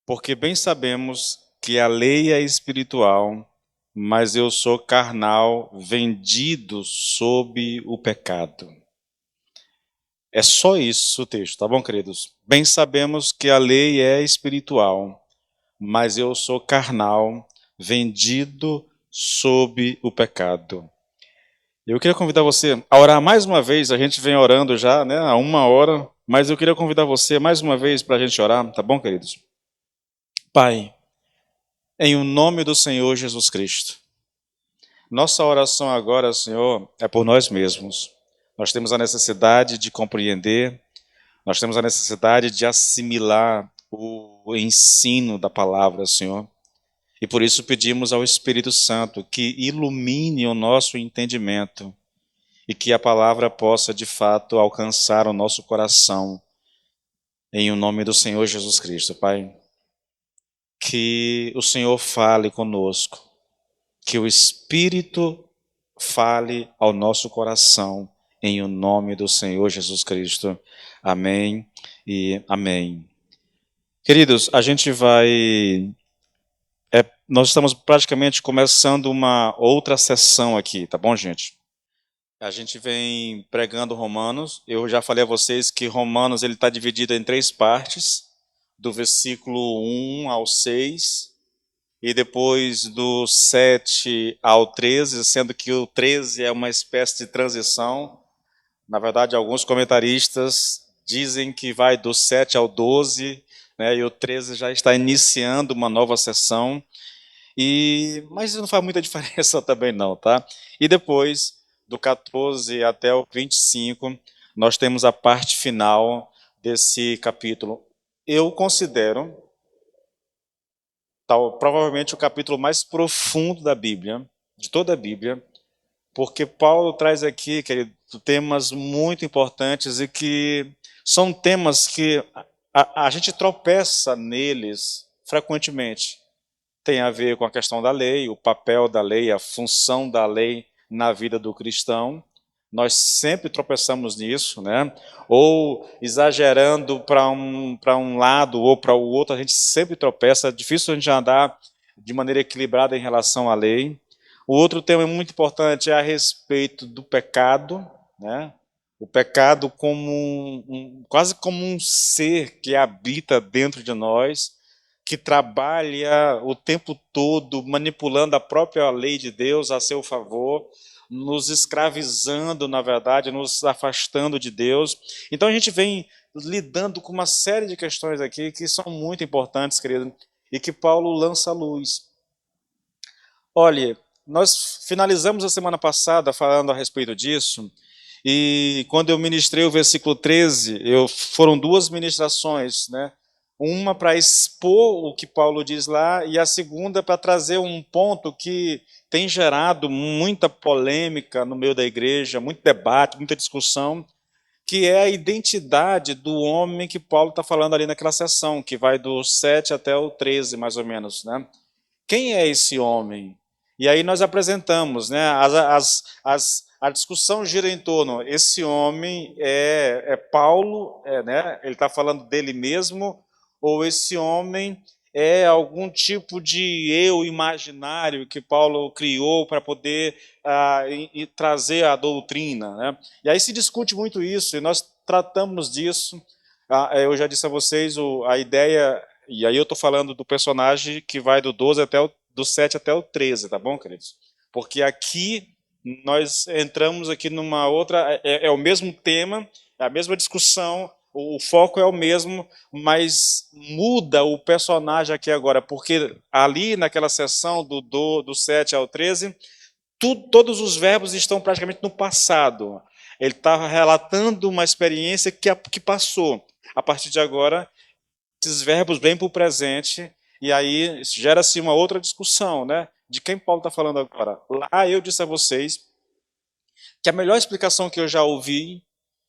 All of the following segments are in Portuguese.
Porque bem sabemos que a lei é espiritual, mas eu sou carnal, vendido sob o pecado. É só isso o texto, tá bom, queridos? Bem sabemos que a lei é espiritual, mas eu sou carnal, vendido sob o pecado. Eu queria convidar você a orar mais uma vez. A gente vem orando já, né, há 1 hora, mas eu queria convidar você mais uma vez para a gente orar, tá bom, queridos? Pai, em o nome do Senhor Jesus Cristo, nossa oração agora, Senhor, é por nós mesmos. Nós temos a necessidade de compreender, nós temos a necessidade de assimilar o ensino da palavra, Senhor. E por isso pedimos ao Espírito Santo que ilumine o nosso entendimento e que a palavra possa, de fato, alcançar o nosso coração. Em o nome do Senhor Jesus Cristo, Pai. Que o Senhor fale conosco, que o Espírito fale ao nosso coração, em o nome do Senhor Jesus Cristo. Amém e amém. Queridos, a gente vai... nós estamos praticamente começando uma outra sessão aqui, tá bom, gente? A gente vem pregando Romanos. Eu já falei a vocês que Romanos ele está dividido em 3 partes, do versículo 1 ao 6, e depois do 7 ao 13, sendo que o 13 é uma espécie de transição. Na verdade, alguns comentaristas dizem que vai do 7 ao 12, né, e o 13 já está iniciando uma nova sessão. Mas isso não faz muita diferença também não, tá? E depois, do 14 até o 25, nós temos a parte final desse capítulo. Eu considero provavelmente o capítulo mais profundo da Bíblia, de toda a Bíblia, porque Paulo traz aqui, querido, temas muito importantes e que são temas que a gente tropeça neles frequentemente. Tem a ver com a questão da lei, o papel da lei, a função da lei na vida do cristão. Nós sempre tropeçamos nisso, né? Ou exagerando para um lado ou para o outro, a gente sempre tropeça. É difícil a gente andar de maneira equilibrada em relação à lei. O outro tema muito importante é a respeito do pecado, né? O pecado como quase como um ser que habita dentro de nós, que trabalha o tempo todo manipulando a própria lei de Deus a seu favor, nos escravizando, na verdade, nos afastando de Deus. Então a gente vem lidando com uma série de questões aqui que são muito importantes, querido, e que Paulo lança à luz. Olha, nós finalizamos a semana passada falando a respeito disso, e quando eu ministrei o versículo 13, foram 2 ministrações, né? Uma para expor o que Paulo diz lá, e a segunda para trazer um ponto que tem gerado muita polêmica no meio da igreja, muito debate, muita discussão, que é a identidade do homem que Paulo está falando ali naquela sessão, que vai do 7 até o 13, mais ou menos, né? Quem é esse homem? E aí nós apresentamos, né? A discussão gira em torno, esse homem é Paulo, né? Ele está falando dele mesmo, ou esse homem é algum tipo de eu imaginário que Paulo criou para poder trazer a doutrina, né? E aí se discute muito isso, e nós tratamos disso. Eu já disse a vocês a ideia, e aí eu estou falando do personagem que vai do 7 até o 13, tá bom, queridos? Porque aqui nós entramos aqui numa outra, é o mesmo tema, é a mesma discussão, o foco é o mesmo, mas muda o personagem aqui agora, porque ali naquela sessão do 7 ao 13, todos os verbos estão praticamente no passado. Ele está relatando uma experiência que passou. A partir de agora, esses verbos vêm para o presente, e aí gera-se uma outra discussão, né? De quem Paulo está falando agora. Lá eu disse a vocês que a melhor explicação que eu já ouvi,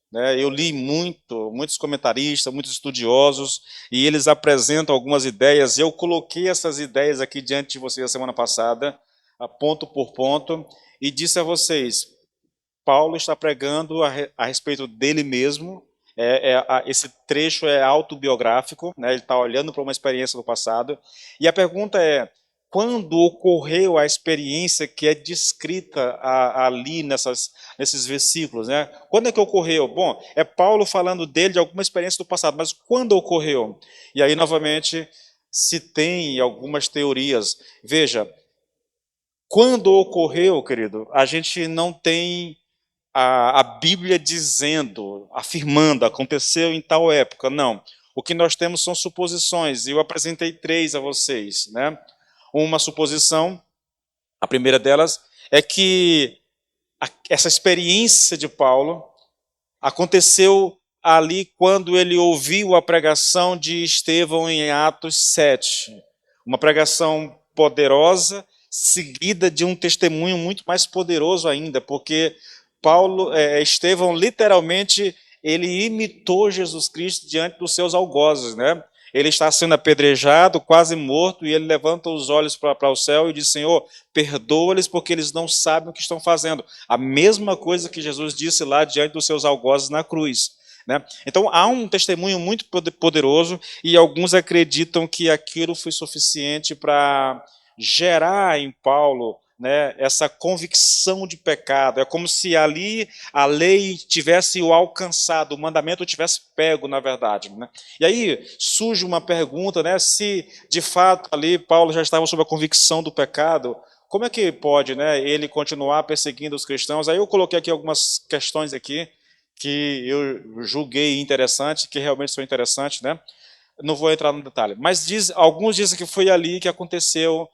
né, eu li muitos comentaristas, muitos estudiosos, e eles apresentam algumas ideias, e eu coloquei essas ideias aqui diante de vocês a semana passada, ponto por ponto, e disse a vocês, Paulo está pregando a respeito dele mesmo, Esse trecho é autobiográfico, né? Ele está olhando para uma experiência do passado. E a pergunta é, quando ocorreu a experiência que é descrita ali nesses versículos, né? Quando é que ocorreu? Bom, é Paulo falando dele de alguma experiência do passado, mas quando ocorreu? E aí, novamente, se tem algumas teorias. Veja, quando ocorreu, querido, a gente não tem a Bíblia dizendo, afirmando, aconteceu em tal época. Não. O que nós temos são suposições, e eu apresentei três a vocês, né? Uma suposição, a primeira delas, é que essa experiência de Paulo aconteceu ali quando ele ouviu a pregação de Estevão em Atos 7. Uma pregação poderosa, seguida de um testemunho muito mais poderoso ainda, porque Estevão literalmente ele imitou Jesus Cristo diante dos seus algozes, né? Ele está sendo apedrejado, quase morto, e ele levanta os olhos para o céu e diz: Senhor, perdoa-lhes porque eles não sabem o que estão fazendo. A mesma coisa que Jesus disse lá diante dos seus algozes na cruz, né? Então há um testemunho muito poderoso, e alguns acreditam que aquilo foi suficiente para gerar em Paulo, né, essa convicção de pecado. É como se ali a lei tivesse o alcançado, o mandamento tivesse pego, na verdade, né? E aí surge uma pergunta, né, se de fato ali Paulo já estava sob a convicção do pecado, como é que pode, né, ele continuar perseguindo os cristãos? Aí eu coloquei aqui algumas questões aqui que eu julguei interessante, que realmente são interessantes, né? Não vou entrar no detalhe, mas alguns dizem que foi ali que aconteceu,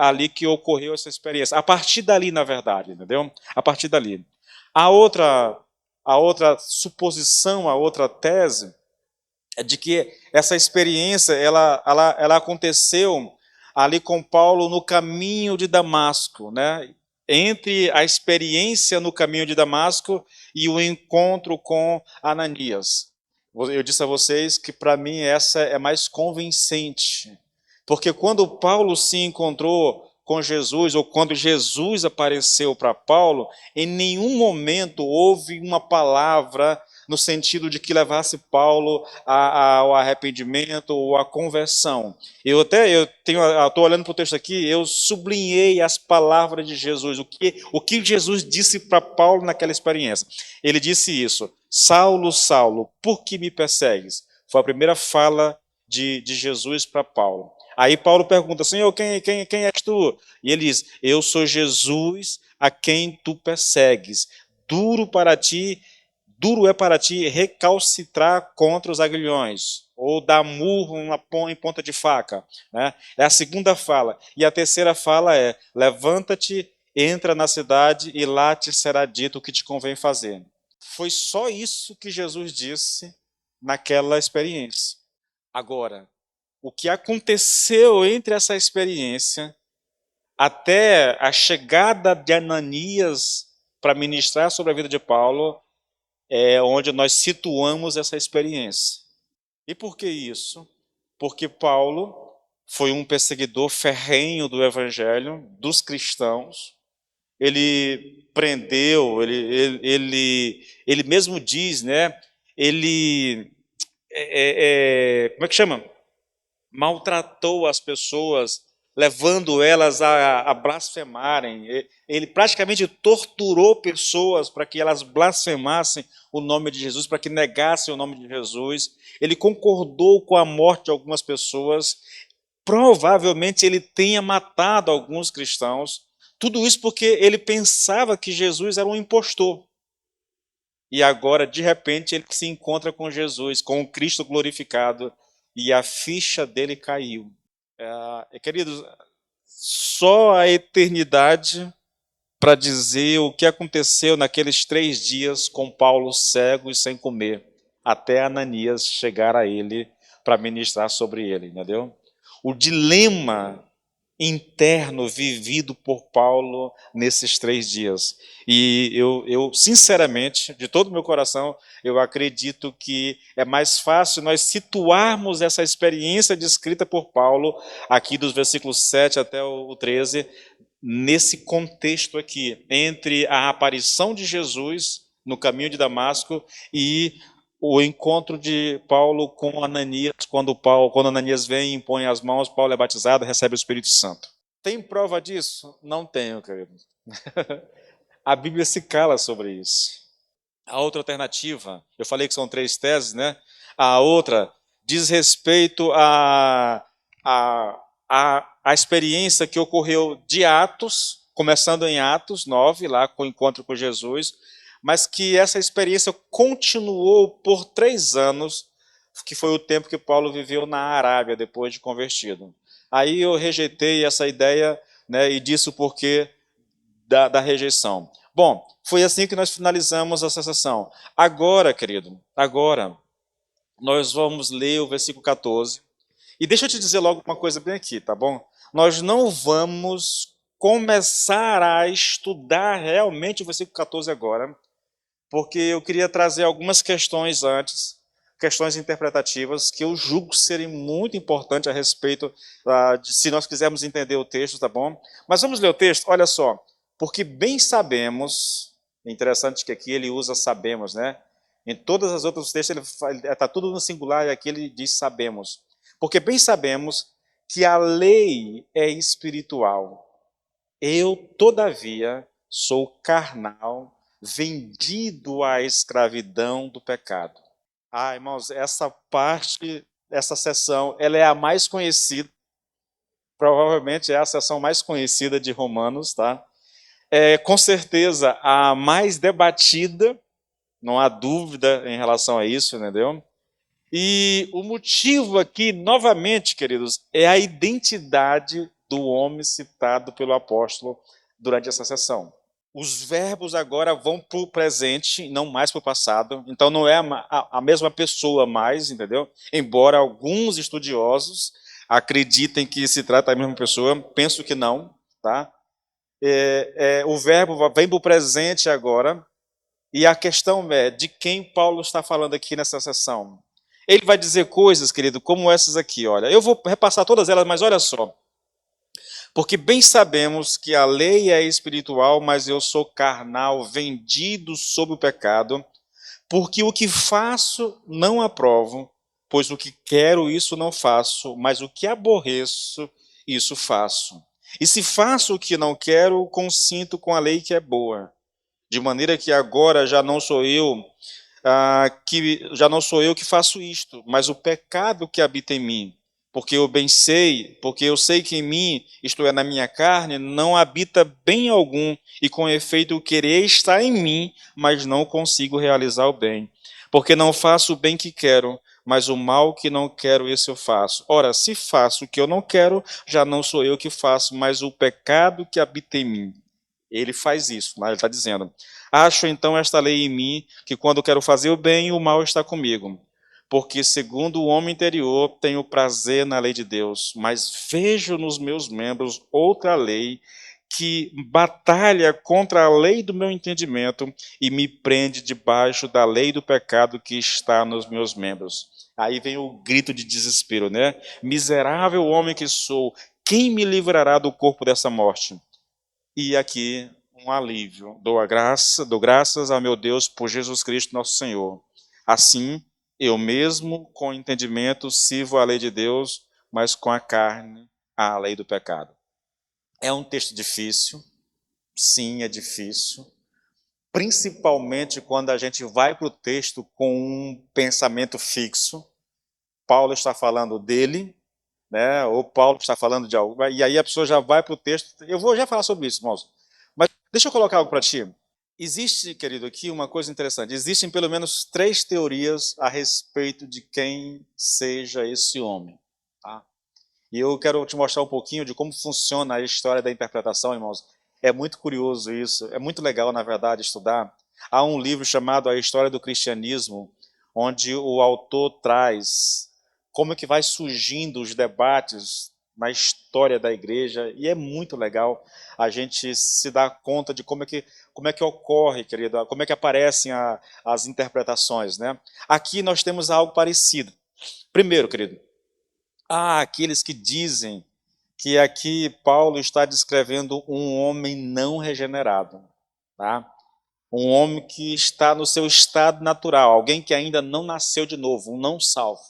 ali que ocorreu essa experiência. A partir dali, na verdade, entendeu? A partir dali. A outra, a outra suposição, a outra tese é de que essa experiência ela aconteceu ali com Paulo no caminho de Damasco, né? Entre a experiência no caminho de Damasco e o encontro com Ananias. Eu disse a vocês que para mim essa é mais convincente, porque quando Paulo se encontrou com Jesus, ou quando Jesus apareceu para Paulo, em nenhum momento houve uma palavra no sentido de que levasse Paulo ao arrependimento ou à conversão. Eu estou olhando para o texto aqui, eu sublinhei as palavras de Jesus, o que Jesus disse para Paulo naquela experiência. Ele disse isso: Saulo, Saulo, por que me persegues? Foi a primeira fala de Jesus para Paulo. Aí Paulo pergunta: Senhor, quem és tu? E ele diz: eu sou Jesus a quem tu persegues. Duro é para ti recalcitrar contra os aguilhões, ou dar murro em ponta de faca, né? É a segunda fala. E a terceira fala é: levanta-te, entra na cidade e lá te será dito o que te convém fazer. Foi só isso que Jesus disse naquela experiência. Agora, o que aconteceu entre essa experiência até a chegada de Ananias para ministrar sobre a vida de Paulo é onde nós situamos essa experiência. E por que isso? Porque Paulo foi um perseguidor ferrenho do evangelho, dos cristãos. Ele prendeu, ele mesmo diz, né? Ele, como é que chama? Maltratou as pessoas, levando elas a blasfemarem. Ele praticamente torturou pessoas para que elas blasfemassem o nome de Jesus, para que negassem o nome de Jesus. Ele concordou com a morte de algumas pessoas. Provavelmente ele tenha matado alguns cristãos. Tudo isso porque ele pensava que Jesus era um impostor. E agora, de repente, ele se encontra com Jesus, com o Cristo glorificado, e a ficha dele caiu. Queridos, só a eternidade para dizer o que aconteceu naqueles 3 dias com Paulo cego e sem comer, até Ananias chegar a ele para ministrar sobre ele, entendeu? O dilema interno vivido por Paulo nesses 3 dias. E eu, sinceramente, de todo o meu coração, eu acredito que é mais fácil nós situarmos essa experiência descrita por Paulo, aqui dos versículos 7 até o 13, nesse contexto aqui, entre a aparição de Jesus no caminho de Damasco e o encontro de Paulo com Ananias, quando Ananias vem e impõe as mãos, Paulo é batizado, recebe o Espírito Santo. Tem prova disso? Não tenho, querido. A Bíblia se cala sobre isso. A outra alternativa, eu falei que são 3 teses, né? A outra diz respeito a experiência que ocorreu de Atos, começando em Atos 9, lá com o encontro com Jesus, mas que essa experiência continuou por 3 anos, que foi o tempo que Paulo viveu na Arábia, depois de convertido. Aí eu rejeitei essa ideia, né, e disse o porquê da rejeição. Bom, foi assim que nós finalizamos essa sessão. Agora, querido, agora nós vamos ler o versículo 14. E deixa eu te dizer logo uma coisa bem aqui, tá bom? Nós não vamos começar a estudar realmente o versículo 14 agora, porque eu queria trazer algumas questões antes, questões interpretativas, que eu julgo serem muito importantes a respeito de se nós quisermos entender o texto, tá bom? Mas vamos ler o texto? Olha só. Porque bem sabemos, é interessante que aqui ele usa sabemos, né? Em todas as outras textos ele está tudo no singular e aqui ele diz sabemos. Porque bem sabemos que a lei é espiritual. Eu, todavia, sou carnal, vendido à escravidão do pecado. Ah, irmãos, essa parte, essa seção, ela é a mais conhecida, provavelmente é a seção mais conhecida de Romanos, tá? É com certeza a mais debatida, não há dúvida em relação a isso, entendeu? E o motivo aqui, novamente, queridos, é a identidade do homem citado pelo apóstolo durante essa sessão. Os verbos agora vão para o presente, não mais para o passado. Então não é a mesma pessoa mais, entendeu? Embora alguns estudiosos acreditem que se trata da mesma pessoa, penso que não, tá? O verbo vem para o presente agora, e a questão é de quem Paulo está falando aqui nessa sessão. Ele vai dizer coisas, querido, como essas aqui, olha. Eu vou repassar todas elas, mas olha só. Porque bem sabemos que a lei é espiritual, mas eu sou carnal, vendido sob o pecado, porque o que faço não aprovo, pois o que quero, isso não faço, mas o que aborreço, isso faço. E se faço o que não quero, consinto com a lei que é boa. De maneira que agora já não sou eu que faço isto, mas o pecado que habita em mim. Porque eu sei que em mim, isto é, na minha carne, não habita bem algum, e com efeito o querer está em mim, mas não consigo realizar o bem. Porque não faço o bem que quero, mas o mal que não quero, esse eu faço. Ora, se faço o que eu não quero, já não sou eu que faço, mas o pecado que habita em mim. Ele faz isso, mas ele está dizendo: acho então esta lei em mim, que quando quero fazer o bem, o mal está comigo. Porque, segundo o homem interior, tenho prazer na lei de Deus, mas vejo nos meus membros outra lei que batalha contra a lei do meu entendimento e me prende debaixo da lei do pecado que está nos meus membros. Aí vem o grito de desespero, né? Miserável homem que sou, quem me livrará do corpo dessa morte? E aqui um alívio. Dou graças a meu Deus por Jesus Cristo, nosso Senhor. Assim, eu mesmo, com entendimento, sirvo a lei de Deus, mas com a carne, a lei do pecado. É um texto difícil, sim, é difícil, principalmente quando a gente vai para o texto com um pensamento fixo. Paulo está falando dele, né? Ou Paulo está falando de algo, e aí a pessoa já vai para o texto. Eu vou já falar sobre isso, irmãos. Mas deixa eu colocar algo para ti. Existe, querido, aqui uma coisa interessante. Existem pelo menos 3 teorias a respeito de quem seja esse homem. Tá? E eu quero te mostrar um pouquinho de como funciona a história da interpretação, irmãos. É muito curioso isso. É muito legal, na verdade, estudar. Há um livro chamado A História do Cristianismo, onde o autor traz como é que vai surgindo os debates na história da igreja, e é muito legal a gente se dar conta de como é que ocorre, querido, como é que aparecem as interpretações, né? Aqui nós temos algo parecido. Primeiro, querido, há aqueles que dizem que aqui Paulo está descrevendo um homem não regenerado, tá? Um homem que está no seu estado natural, alguém que ainda não nasceu de novo, um não salvo.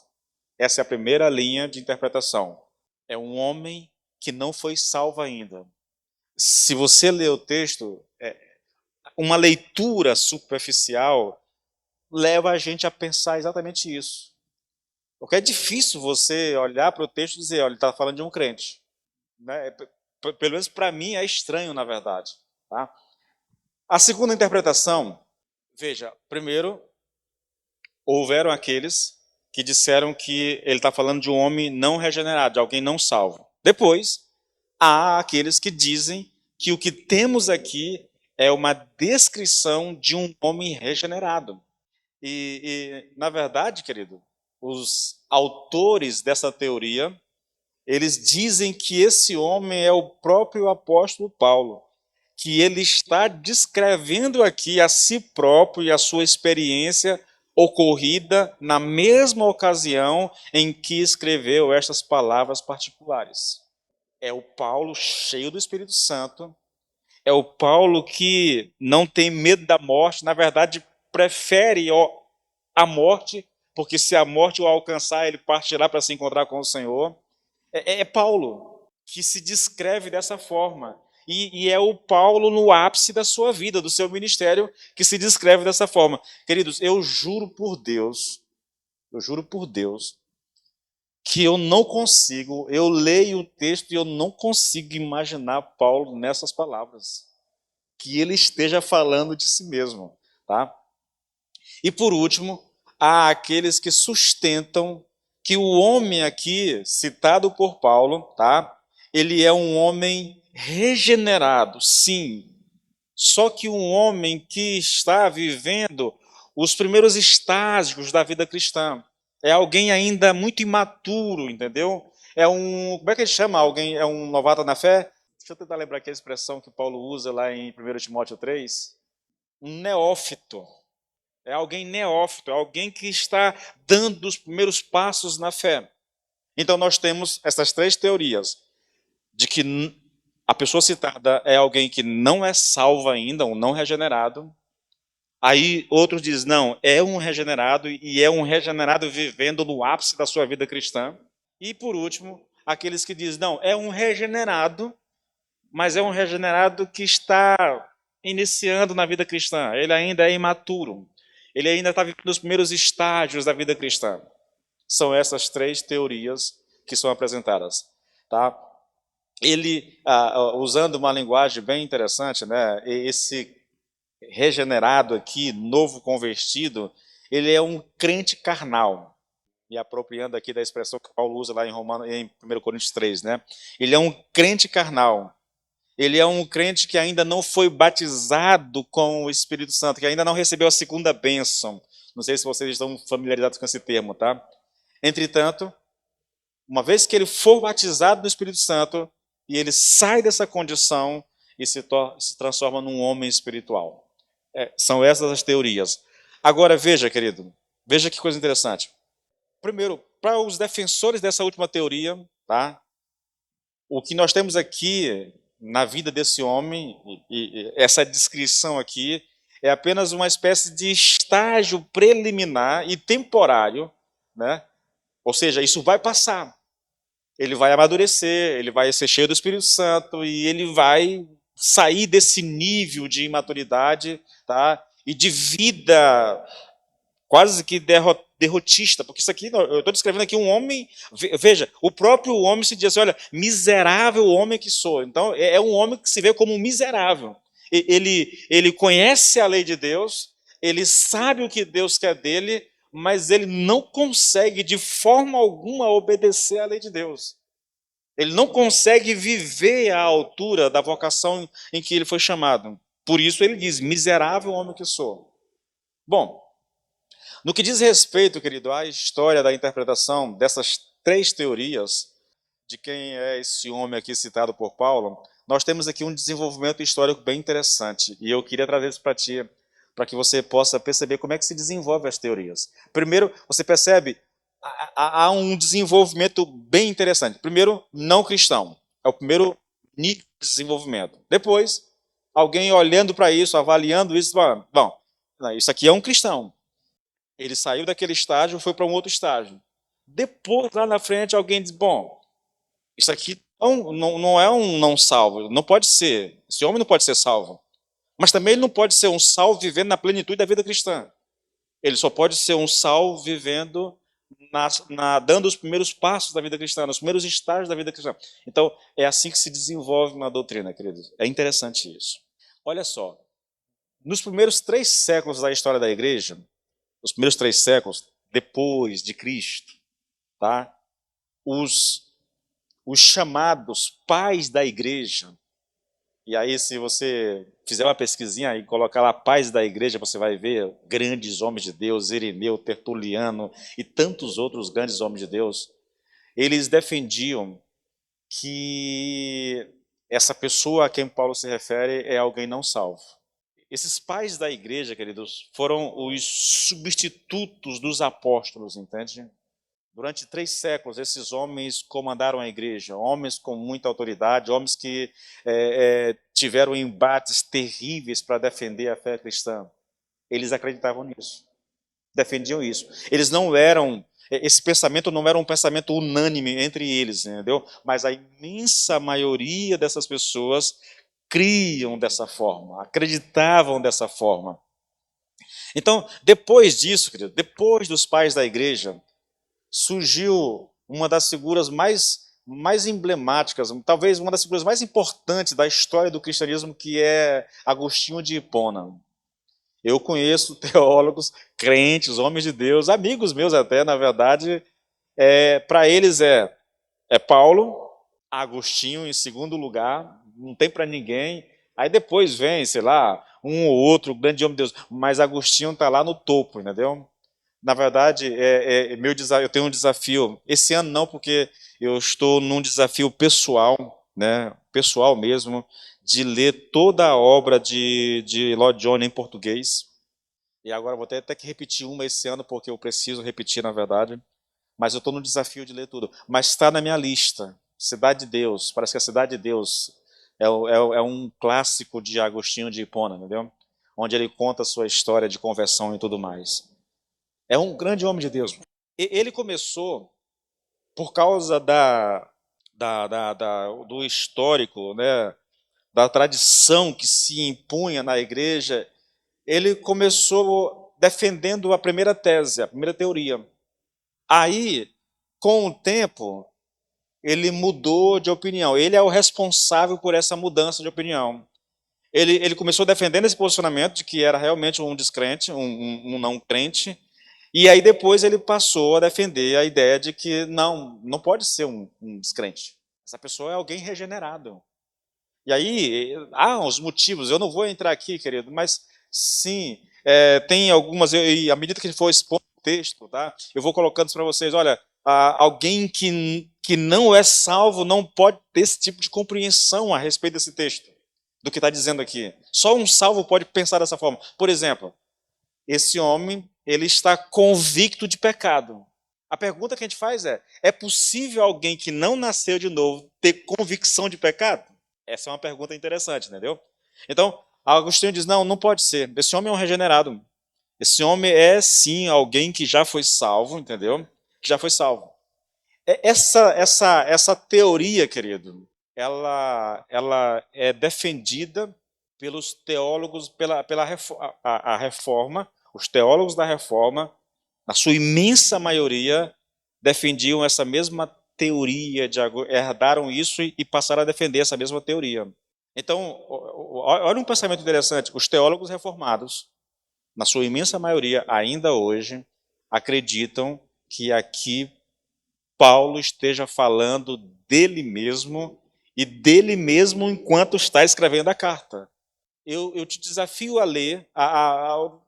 Essa é a primeira linha de interpretação. É um homem que não foi salvo ainda. Se você ler o texto, uma leitura superficial leva a gente a pensar exatamente isso. Porque é difícil você olhar para o texto e dizer, olha, ele está falando de um crente. Né? Pelo menos para mim é estranho, na verdade. Tá? A segunda interpretação, veja, primeiro, houveram aqueles que disseram que ele está falando de um homem não regenerado, de alguém não salvo. Depois, há aqueles que dizem que o que temos aqui é uma descrição de um homem regenerado. Na verdade, querido, os autores dessa teoria, eles dizem que esse homem é o próprio apóstolo Paulo, que ele está descrevendo aqui a si próprio e a sua experiência ocorrida na mesma ocasião em que escreveu estas palavras particulares. É o Paulo cheio do Espírito Santo, é o Paulo que não tem medo da morte, na verdade, prefere a morte, porque se a morte o alcançar, ele partirá para se encontrar com o Senhor. É Paulo que se descreve dessa forma. E é o Paulo no ápice da sua vida, do seu ministério, que se descreve dessa forma. Queridos, eu juro por Deus, que eu não consigo, eu leio o texto e eu não consigo imaginar Paulo nessas palavras. Que ele esteja falando de si mesmo. Tá? E por último, há aqueles que sustentam que o homem aqui, citado por Paulo, tá? Ele é um homem regenerado, sim. Só que um homem que está vivendo os primeiros estágios da vida cristã. É alguém ainda muito imaturo, entendeu? É um, como é que ele chama alguém? É um novato na fé? Deixa eu tentar lembrar aqui a expressão que Paulo usa lá em 1 Timóteo 3. Um neófito. É alguém neófito, é alguém que está dando os primeiros passos na fé. Então nós temos essas três teorias, de que a pessoa citada é alguém que não é salvo ainda, um não regenerado. Aí outros dizem, não, é um regenerado e é um regenerado vivendo no ápice da sua vida cristã. E por último, aqueles que dizem, não, é um regenerado, mas é um regenerado que está iniciando na vida cristã. Ele ainda é imaturo. Ele ainda está vivendo os primeiros estágios da vida cristã. São essas três teorias que são apresentadas. Tá? Ele, usando uma linguagem bem interessante, né, esse regenerado aqui, novo convertido, ele é um crente carnal. Me apropriando aqui da expressão que Paulo usa lá em 1 Coríntios 3. Né? Ele é um crente carnal. Ele é um crente que ainda não foi batizado com o Espírito Santo, que ainda não recebeu a segunda bênção. Não sei se vocês estão familiarizados com esse termo, tá? Entretanto, uma vez que ele for batizado no Espírito Santo, e ele sai dessa condição e se transforma num homem espiritual. São essas as teorias. Agora, veja, querido, veja que coisa interessante. Primeiro, para os defensores dessa última teoria, tá? O que nós temos aqui na vida desse homem, e essa descrição aqui, é apenas uma espécie de estágio preliminar e temporário, né? Ou seja, isso vai passar. Ele vai amadurecer, ele vai ser cheio do Espírito Santo e ele vai sair desse nível de imaturidade, tá? E de vida quase que derrotista, porque isso aqui, eu estou descrevendo aqui um homem, veja, o próprio homem se diz assim, olha, miserável homem que sou. Então, é um homem que se vê como um miserável. Ele conhece a lei de Deus, ele sabe o que Deus quer dele, mas ele não consegue de forma alguma obedecer à lei de Deus. Ele não consegue viver à altura da vocação em que ele foi chamado. Por isso ele diz, miserável homem que sou. Bom, no que diz respeito, querido, à história da interpretação dessas três teorias, de quem é esse homem aqui citado por Paulo, nós temos aqui um desenvolvimento histórico bem interessante, e eu queria trazer isso para ti, para que você possa perceber como é que se desenvolvem as teorias. Primeiro, você percebe, há um desenvolvimento bem interessante. Primeiro, não cristão, é o primeiro nível de desenvolvimento. Depois, alguém olhando para isso, avaliando isso, bom, isso aqui é um cristão. Ele saiu daquele estágio, foi para um outro estágio. Depois, lá na frente, alguém diz, bom, isso aqui não é um não salvo, não pode ser, esse homem não pode ser salvo. Mas também ele não pode ser um salvo vivendo na plenitude da vida cristã. Ele só pode ser um salvo vivendo, dando os primeiros passos da vida cristã, nos primeiros estágios da vida cristã. Então, é assim que se desenvolve uma doutrina, queridos. É interessante isso. Olha só, nos primeiros 3 séculos da história da igreja, os primeiros 3 séculos depois de Cristo, tá? Os chamados pais da igreja, e aí se você fizer uma pesquisinha e colocar lá pais da igreja, você vai ver grandes homens de Deus, Ireneu, Tertuliano e tantos outros grandes homens de Deus. Eles defendiam que essa pessoa a quem Paulo se refere é alguém não salvo. Esses pais da igreja, queridos, foram os substitutos dos apóstolos, entende? Durante 3 séculos, esses homens comandaram a igreja, homens com muita autoridade, homens que tiveram embates terríveis para defender a fé cristã. Eles acreditavam nisso, defendiam isso. Eles não eram, esse pensamento não era um pensamento unânime entre eles, entendeu? Mas a imensa maioria dessas pessoas criam dessa forma, acreditavam dessa forma. Então, depois disso, querido, depois dos pais da igreja, surgiu uma das figuras mais emblemáticas, talvez uma das figuras mais importantes da história do cristianismo, que é Agostinho de Hipona. Eu conheço teólogos, crentes, homens de Deus, amigos meus até, na verdade, para eles é Paulo, Agostinho em segundo lugar, não tem para ninguém. Aí depois vem, sei lá, um ou outro grande homem de Deus, mas Agostinho está lá no topo, entendeu? Na verdade, eu tenho um desafio. Esse ano não, porque eu estou num desafio pessoal, né, pessoal mesmo, de ler toda a obra de Lloyd Jones em português. E agora vou ter até que repetir uma esse ano, porque eu preciso repetir, na verdade. Mas eu estou no desafio de ler tudo. Mas está na minha lista. Cidade de Deus. Parece que a Cidade de Deus é um clássico de Agostinho de Hipona, entendeu? Onde ele conta a sua história de conversão e tudo mais. É um grande homem de Deus. Ele começou por causa do histórico, né, da tradição que se impunha na igreja. Ele começou defendendo a primeira tese, a primeira teoria. Aí, com o tempo, ele mudou de opinião. Ele é o responsável por essa mudança de opinião. Ele começou defendendo esse posicionamento de que era realmente um descrente, um não crente. E aí depois ele passou a defender a ideia de que não pode ser um descrente. Essa pessoa é alguém regenerado. E aí, os motivos, eu não vou entrar aqui, querido, mas sim, tem algumas, e à medida que ele for expondo o texto, tá, eu vou colocando para vocês, olha, alguém que não é salvo não pode ter esse tipo de compreensão a respeito desse texto, do que está dizendo aqui. Só um salvo pode pensar dessa forma. Por exemplo, esse homem, ele está convicto de pecado. A pergunta que a gente faz é possível alguém que não nasceu de novo ter convicção de pecado? Essa é uma pergunta interessante, entendeu? Então, Agostinho diz, não pode ser. Esse homem é um regenerado. Esse homem é, sim, alguém que já foi salvo, entendeu? Que já foi salvo. Essa teoria, querido, ela é defendida pelos teólogos, pela a reforma. Os teólogos da reforma, na sua imensa maioria, defendiam essa mesma teoria, herdaram isso e passaram a defender essa mesma teoria. Então, olha um pensamento interessante. Os teólogos reformados, na sua imensa maioria, ainda hoje, acreditam que aqui Paulo esteja falando dele mesmo e dele mesmo enquanto está escrevendo a carta. Eu te desafio a ler,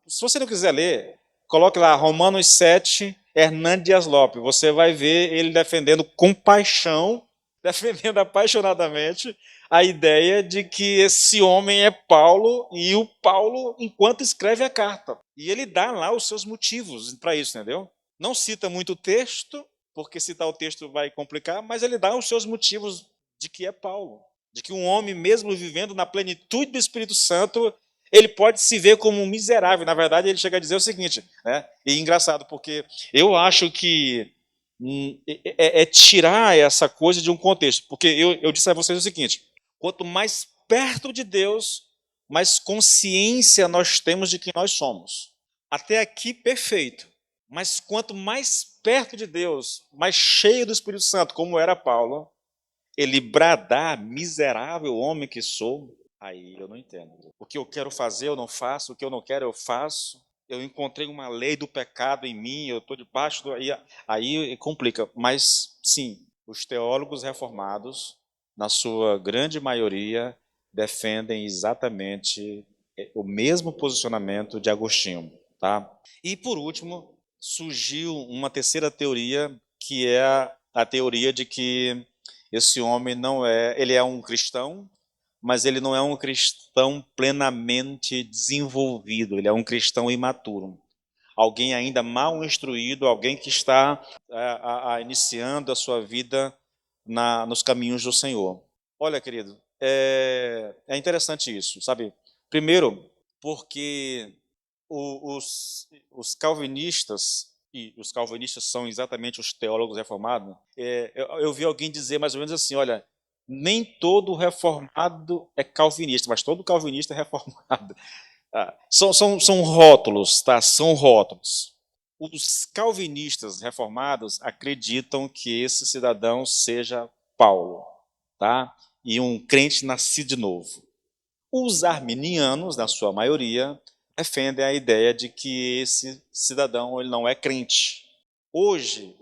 se você não quiser ler, coloque lá Romanos 7, Hernandes Dias Lopes, você vai ver ele defendendo com paixão, defendendo apaixonadamente a ideia de que esse homem é Paulo, e o Paulo enquanto escreve a carta. E ele dá lá os seus motivos para isso, entendeu? Não cita muito o texto, porque citar o texto vai complicar, mas ele dá os seus motivos de que é Paulo. De que um homem, mesmo vivendo na plenitude do Espírito Santo, ele pode se ver como um miserável. Na verdade, ele chega a dizer o seguinte, né? E engraçado, porque eu acho que é tirar essa coisa de um contexto. Porque eu disse a vocês o seguinte, quanto mais perto de Deus, mais consciência nós temos de quem nós somos. Até aqui, perfeito. Mas quanto mais perto de Deus, mais cheio do Espírito Santo, como era Paulo, ele bradar, miserável homem que sou, aí eu não entendo. O que eu quero fazer, eu não faço, o que eu não quero, eu faço. Eu encontrei uma lei do pecado em mim, eu estou debaixo do. Aí complica. Mas, sim, os teólogos reformados, na sua grande maioria, defendem exatamente o mesmo posicionamento de Agostinho. Tá? E, por último, surgiu uma terceira teoria, que é a teoria de que esse homem não é, ele é um cristão, mas ele não é um cristão plenamente desenvolvido, ele é um cristão imaturo. Alguém ainda mal instruído, alguém que está iniciando a sua vida nos caminhos do Senhor. Olha, querido, é interessante isso, sabe? Primeiro, porque os calvinistas, e os calvinistas são exatamente os teólogos reformados, eu vi alguém dizer mais ou menos assim, olha, nem todo reformado é calvinista, mas todo calvinista é reformado. São rótulos, tá? São rótulos. Os calvinistas reformados acreditam que esse cidadão seja Paulo, tá? E um crente nascido de novo. Os arminianos, na sua maioria, defendem a ideia de que esse cidadão ele não é crente. Hoje,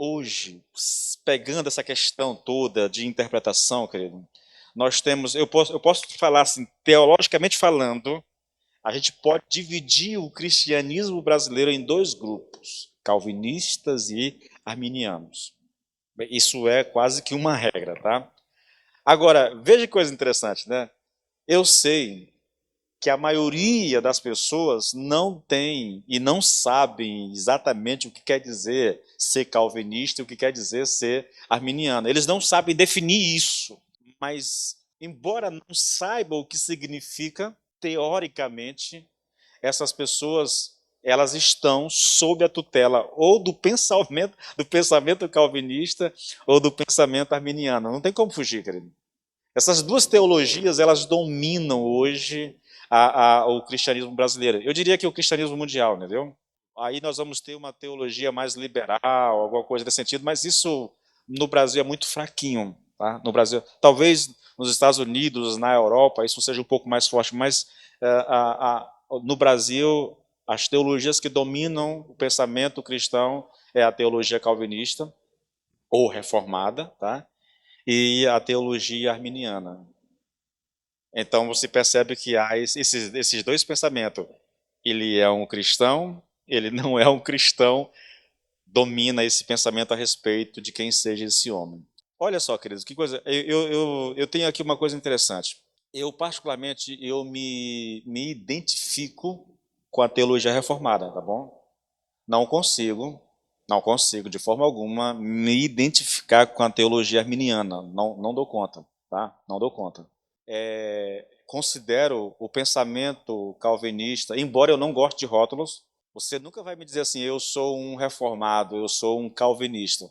pegando essa questão toda de interpretação, querido, nós temos, eu posso falar assim, teologicamente falando, a gente pode dividir o cristianismo brasileiro em dois grupos, calvinistas e arminianos. Isso é quase que uma regra, tá? Agora, veja que coisa interessante, né? Eu sei que a maioria das pessoas não tem e não sabem exatamente o que quer dizer ser calvinista e o que quer dizer ser arminiano. Eles não sabem definir isso, mas embora não saibam o que significa, teoricamente, essas pessoas elas estão sob a tutela ou do pensamento calvinista ou do pensamento arminiano. Não tem como fugir, querido. Essas duas teologias, elas dominam hoje o cristianismo brasileiro. Eu diria que o cristianismo mundial, entendeu? Aí nós vamos ter uma teologia mais liberal, alguma coisa nesse sentido, mas isso no Brasil é muito fraquinho. Tá? No Brasil, talvez nos Estados Unidos, na Europa, isso seja um pouco mais forte, mas no Brasil, as teologias que dominam o pensamento cristão é a teologia calvinista ou reformada, tá? E a teologia arminiana. Então você percebe que há esses dois pensamentos. Ele é um cristão, ele não é um cristão, domina esse pensamento a respeito de quem seja esse homem. Olha só, queridos, que coisa. Eu tenho aqui uma coisa interessante. Eu, particularmente, eu me identifico com a teologia reformada, tá bom? Não consigo, não consigo, de forma alguma, me identificar com a teologia arminiana. Não dou conta, tá? Não dou conta. Considero o pensamento calvinista, embora eu não goste de rótulos, você nunca vai me dizer assim, eu sou um reformado, eu sou um calvinista.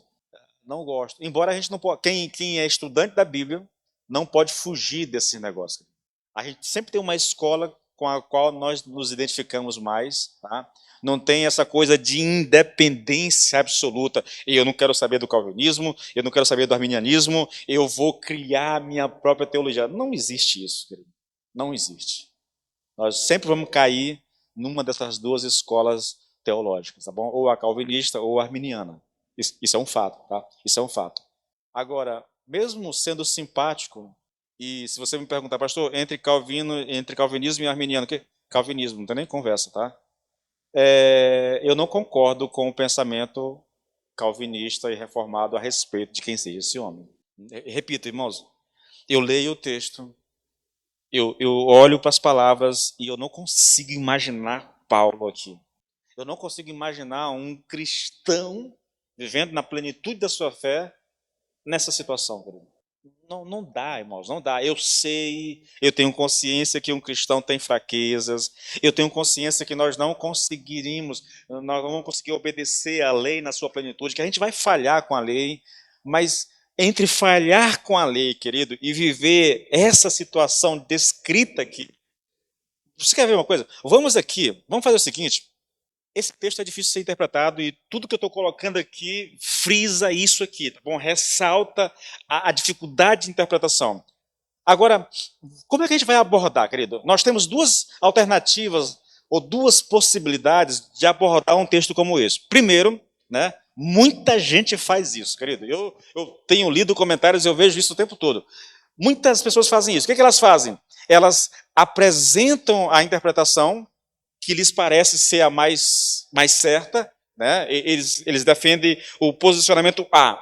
Não gosto. Embora a gente não pode, quem é estudante da Bíblia não pode fugir desse negócio. A gente sempre tem uma escola com a qual nós nos identificamos mais, tá? Não tem essa coisa de independência absoluta. Eu não quero saber do calvinismo, eu não quero saber do arminianismo, eu vou criar a minha própria teologia. Não existe isso, querido. Não existe. Nós sempre vamos cair numa dessas duas escolas teológicas, tá bom? Ou a calvinista ou a arminiana. Isso é um fato, tá? Isso é um fato. Agora, mesmo sendo simpático, e se você me perguntar, pastor, entre calvinismo e arminiano, calvinismo, não tem nem conversa, tá? Eu não concordo com o pensamento calvinista e reformado a respeito de quem seja esse homem. Repito, irmãos, eu leio o texto, eu olho para as palavras e eu não consigo imaginar Paulo aqui. Eu não consigo imaginar um cristão vivendo na plenitude da sua fé nessa situação, querido. Não, não dá, irmãos, não dá. Eu sei, eu tenho consciência que um cristão tem fraquezas, eu tenho consciência que nós não conseguiríamos, nós não vamos conseguir obedecer à lei na sua plenitude, que a gente vai falhar com a lei, mas entre falhar com a lei, querido, e viver essa situação descrita aqui, você quer ver uma coisa? Vamos aqui, vamos fazer o seguinte, esse texto é difícil de ser interpretado e tudo que eu estou colocando aqui frisa isso aqui, tá bom? Ressalta a dificuldade de interpretação. Agora, como é que a gente vai abordar, querido? Nós temos duas alternativas ou duas possibilidades de abordar um texto como esse. Primeiro, né, muita gente faz isso, querido. Eu tenho lido comentários e eu vejo isso o tempo todo. Muitas pessoas fazem isso. O que elas fazem? Elas apresentam a interpretação que lhes parece ser a mais certa, né? Eles defendem o posicionamento A.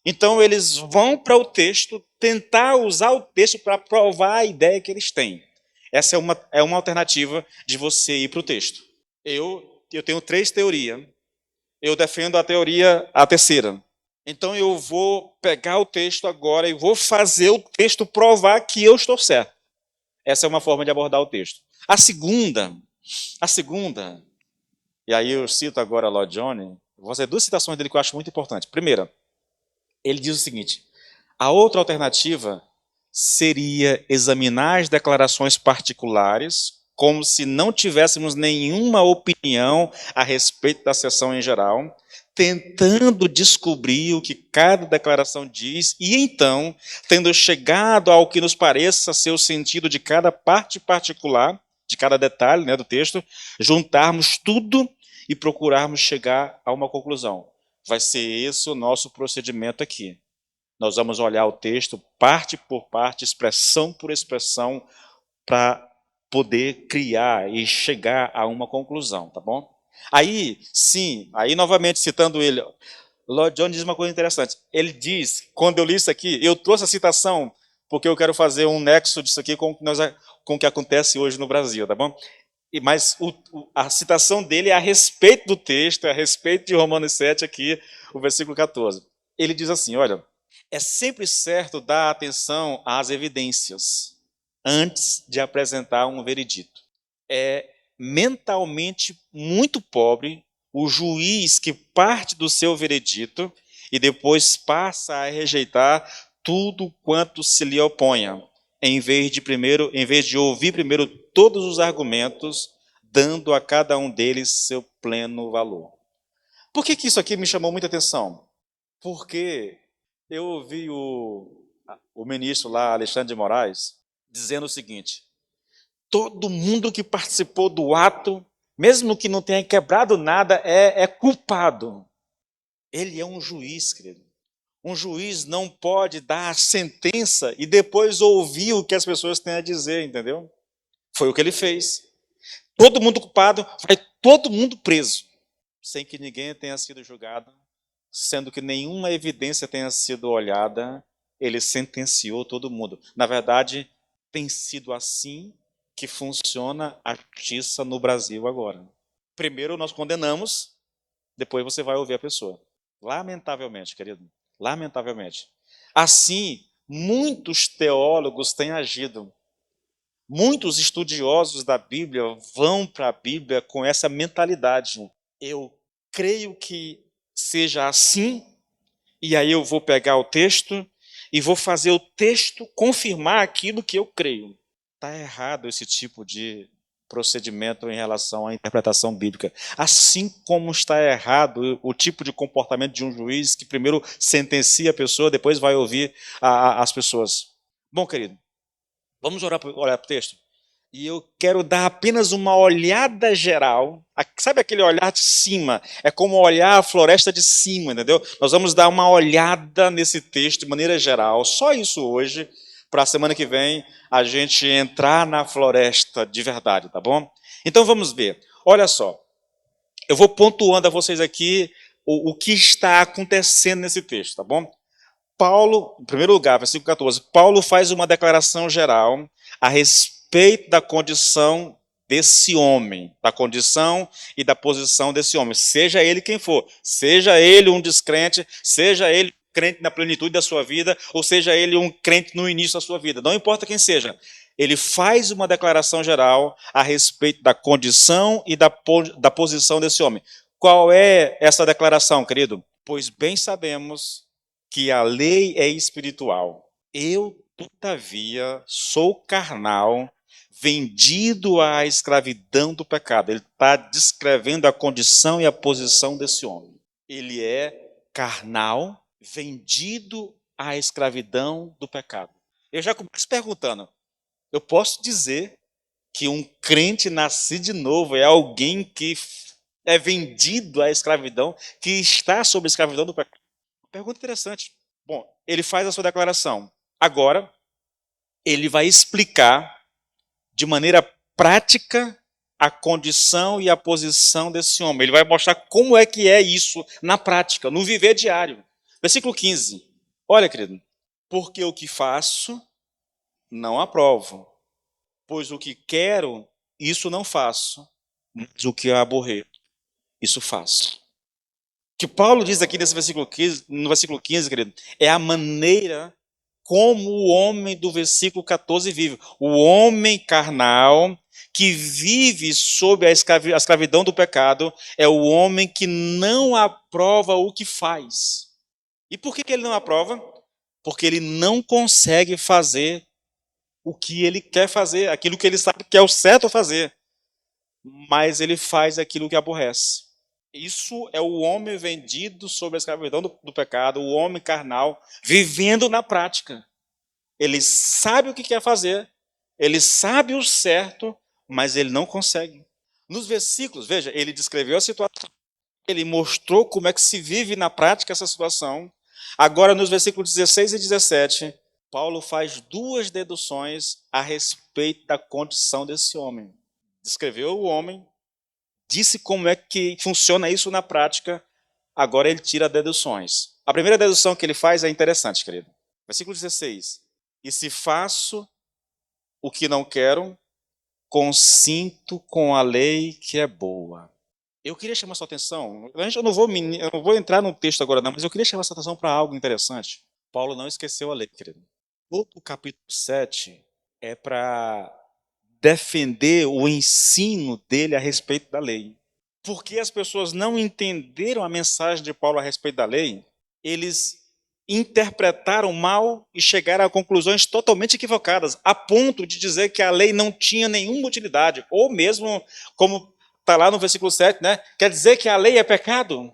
Então, eles vão para o texto tentar usar o texto para provar a ideia que eles têm. Essa é uma alternativa de você ir para o texto. Eu tenho três teorias. Eu defendo a terceira. Então, eu vou pegar o texto agora e vou fazer o texto provar que eu estou certo. Essa é uma forma de abordar o texto. A segunda, e aí eu cito agora Lloyd Jones, vou fazer duas citações dele que eu acho muito importantes. Primeira, ele diz o seguinte: a outra alternativa seria examinar as declarações particulares como se não tivéssemos nenhuma opinião a respeito da sessão em geral, tentando descobrir o que cada declaração diz e então, tendo chegado ao que nos pareça ser o sentido de cada parte particular, de cada detalhe, né, do texto, juntarmos tudo e procurarmos chegar a uma conclusão. Vai ser esse o nosso procedimento aqui. Nós vamos olhar o texto parte por parte, expressão por expressão, para poder criar e chegar a uma conclusão, tá bom? Aí, sim, aí novamente citando ele, Lloyd Jones diz uma coisa interessante. Ele diz, quando eu li isso aqui, eu trouxe a citação porque eu quero fazer um nexo disso aqui com o que acontece hoje no Brasil, tá bom? Mas a citação dele é a respeito do texto, é a respeito de Romanos 7 aqui, o versículo 14. Ele diz assim, olha, é sempre certo dar atenção às evidências antes de apresentar um veredito. É mentalmente muito pobre o juiz que parte do seu veredito e depois passa a rejeitar tudo quanto se lhe oponha, em vez de ouvir primeiro todos os argumentos, dando a cada um deles seu pleno valor. Por que isso aqui me chamou muita atenção? Porque eu ouvi o ministro lá, Alexandre de Moraes, dizendo o seguinte: todo mundo que participou do ato, mesmo que não tenha quebrado nada, é culpado. Ele é um juiz, querido. Um juiz não pode dar a sentença e depois ouvir o que as pessoas têm a dizer, entendeu? Foi o que ele fez. Todo mundo culpado, vai todo mundo preso, sem que ninguém tenha sido julgado, sendo que nenhuma evidência tenha sido olhada, ele sentenciou todo mundo. Na verdade, tem sido assim que funciona a justiça no Brasil agora. Primeiro nós condenamos, depois você vai ouvir a pessoa. Lamentavelmente, querido, lamentavelmente. Assim, muitos teólogos têm agido. Muitos estudiosos da Bíblia vão para a Bíblia com essa mentalidade. Eu creio que seja assim, e aí eu vou pegar o texto e vou fazer o texto confirmar aquilo que eu creio. Está errado esse tipo de procedimento em relação à interpretação bíblica. Assim como está errado o tipo de comportamento de um juiz que primeiro sentencia a pessoa, depois vai ouvir as pessoas. Bom, querido, vamos olhar para o texto? E eu quero dar apenas uma olhada geral. Sabe aquele olhar de cima? É como olhar a floresta de cima, entendeu? Nós vamos dar uma olhada nesse texto de maneira geral. Só isso hoje, para a semana que vem, a gente entrar na floresta de verdade, tá bom? Então vamos ver. Olha só. Eu vou pontuando a vocês aqui o que está acontecendo nesse texto, tá bom? Paulo, em primeiro lugar, versículo 14, Paulo faz uma declaração geral a respeito da condição desse homem, da condição e da posição desse homem, seja ele quem for, seja ele um descrente, seja ele crente na plenitude da sua vida, ou seja ele um crente no início da sua vida. Não importa quem seja. Ele faz uma declaração geral a respeito da condição e da posição desse homem. Qual é essa declaração, querido? Pois bem sabemos que a lei é espiritual. Eu, todavia, sou carnal, vendido à escravidão do pecado. Ele está descrevendo a condição e a posição desse homem. Ele é carnal, vendido à escravidão do pecado. Eu já começo perguntando, eu posso dizer que um crente nascido de novo é alguém que é vendido à escravidão, que está sob a escravidão do pecado? Pergunta interessante. Bom, ele faz a sua declaração. Agora, ele vai explicar de maneira prática a condição e a posição desse homem. Ele vai mostrar como é que é isso na prática, no viver diário. Versículo 15. Olha, querido, porque o que faço, não aprovo. Pois o que quero, isso não faço. Mas o que aborreço, isso faço. O que Paulo diz aqui nesse versículo 15, no versículo 15, querido, é a maneira como o homem do versículo 14 vive. O homem carnal que vive sob a escravidão do pecado é o homem que não aprova o que faz. E por que ele não aprova? Porque ele não consegue fazer o que ele quer fazer, aquilo que ele sabe que é o certo a fazer. Mas ele faz aquilo que aborrece. Isso é o homem vendido sob a escravidão do pecado, o homem carnal, vivendo na prática. Ele sabe o que quer fazer, ele sabe o certo, mas ele não consegue. Nos versículos, veja, ele descreveu a situação, ele mostrou como é que se vive na prática essa situação. Agora, nos versículos 16 e 17, Paulo faz duas deduções a respeito da condição desse homem. Descreveu o homem, disse como é que funciona isso na prática, agora ele tira deduções. A primeira dedução que ele faz é interessante, querido. Versículo 16. E se faço o que não quero, consinto com a lei que é boa. Eu queria chamar sua atenção, eu não vou entrar no texto agora não, mas eu queria chamar sua atenção para algo interessante. Paulo não esqueceu a lei, querido. Todo o capítulo 7 é para defender o ensino dele a respeito da lei. Porque as pessoas não entenderam a mensagem de Paulo a respeito da lei, eles interpretaram mal e chegaram a conclusões totalmente equivocadas, a ponto de dizer que a lei não tinha nenhuma utilidade, ou mesmo, como está lá no versículo 7, né? Quer dizer que a lei é pecado?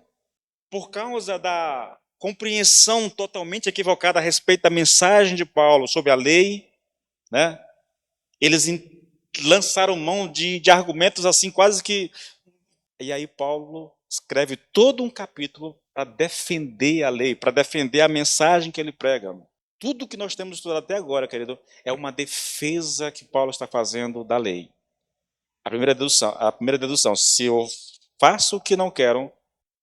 Por causa da compreensão totalmente equivocada a respeito da mensagem de Paulo sobre a lei, né? Eles lançaram mão de argumentos assim quase que... E aí Paulo escreve todo um capítulo para defender a lei, para defender a mensagem que ele prega. Tudo que nós temos estudado até agora, querido, é uma defesa que Paulo está fazendo da lei. A primeira dedução, se eu faço o que não quero,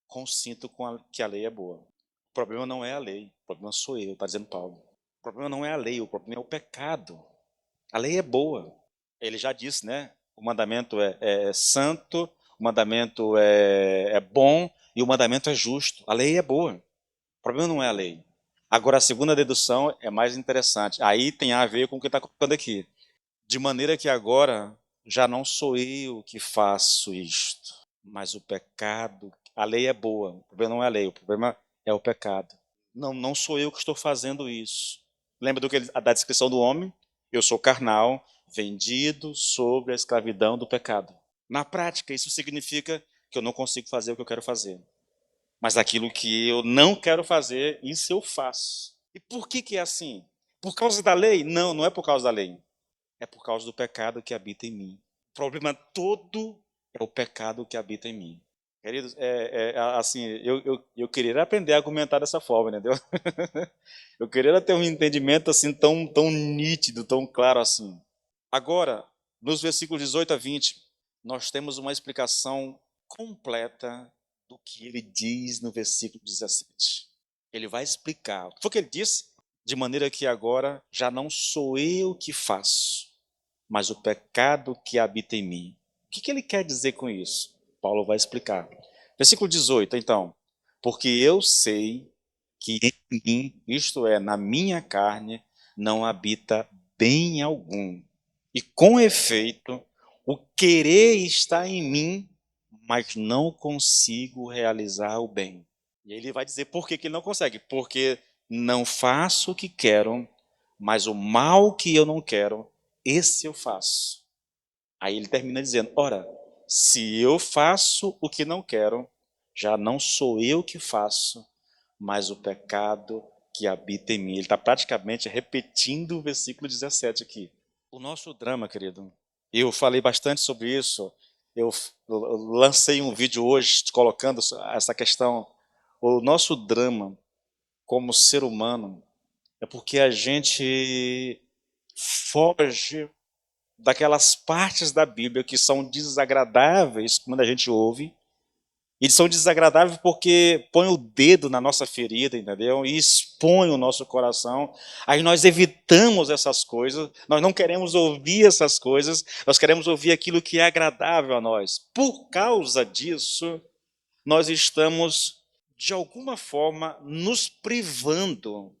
consinto que a lei é boa. O problema não é a lei, o problema sou eu, está dizendo Paulo. O problema não é a lei, o problema é o pecado. A lei é boa. Ele já disse, né? O mandamento é santo, o mandamento é bom e o mandamento é justo. A lei é boa. O problema não é a lei. Agora, a segunda dedução é mais interessante. Aí tem a ver com o que está colocando aqui. De maneira que agora já não sou eu que faço isto, mas o pecado. A lei é boa, o problema não é a lei, o problema é o pecado. Não sou eu que estou fazendo isso. Lembra da descrição do homem? Eu sou carnal, vendido sobre a escravidão do pecado. Na prática, isso significa que eu não consigo fazer o que eu quero fazer. Mas aquilo que eu não quero fazer, isso eu faço. E por que é assim? Por causa da lei? Não, não é por causa da lei. É por causa do pecado que habita em mim. O problema todo é o pecado que habita em mim. Queridos, assim, eu queria aprender a argumentar dessa forma, entendeu? Eu queria ter um entendimento assim tão nítido, tão claro assim. Agora, nos versículos 18 a 20, nós temos uma explicação completa do que ele diz no versículo 17. Ele vai explicar. O que foi que ele disse? De maneira que agora já não sou eu que faço, mas o pecado que habita em mim. O que ele quer dizer com isso? Paulo vai explicar. Versículo 18, então. Porque eu sei que em mim, isto é, na minha carne, não habita bem algum. E com efeito, o querer está em mim, mas não consigo realizar o bem. E aí ele vai dizer por que que ele não consegue. Porque não faço o que quero, mas o mal que eu não quero, esse eu faço. Aí ele termina dizendo: ora, se eu faço o que não quero, já não sou eu que faço, mas o pecado que habita em mim. Ele está praticamente repetindo o versículo 17 aqui. O nosso drama, querido, eu falei bastante sobre isso. Eu lancei um vídeo hoje colocando essa questão. O nosso drama como ser humano é porque a gente foge daquelas partes da Bíblia que são desagradáveis quando a gente ouve. E são desagradáveis porque põe o dedo na nossa ferida, entendeu? E expõe o nosso coração. Aí nós evitamos essas coisas, nós não queremos ouvir essas coisas, nós queremos ouvir aquilo que é agradável a nós. Por causa disso, nós estamos, de alguma forma, nos privando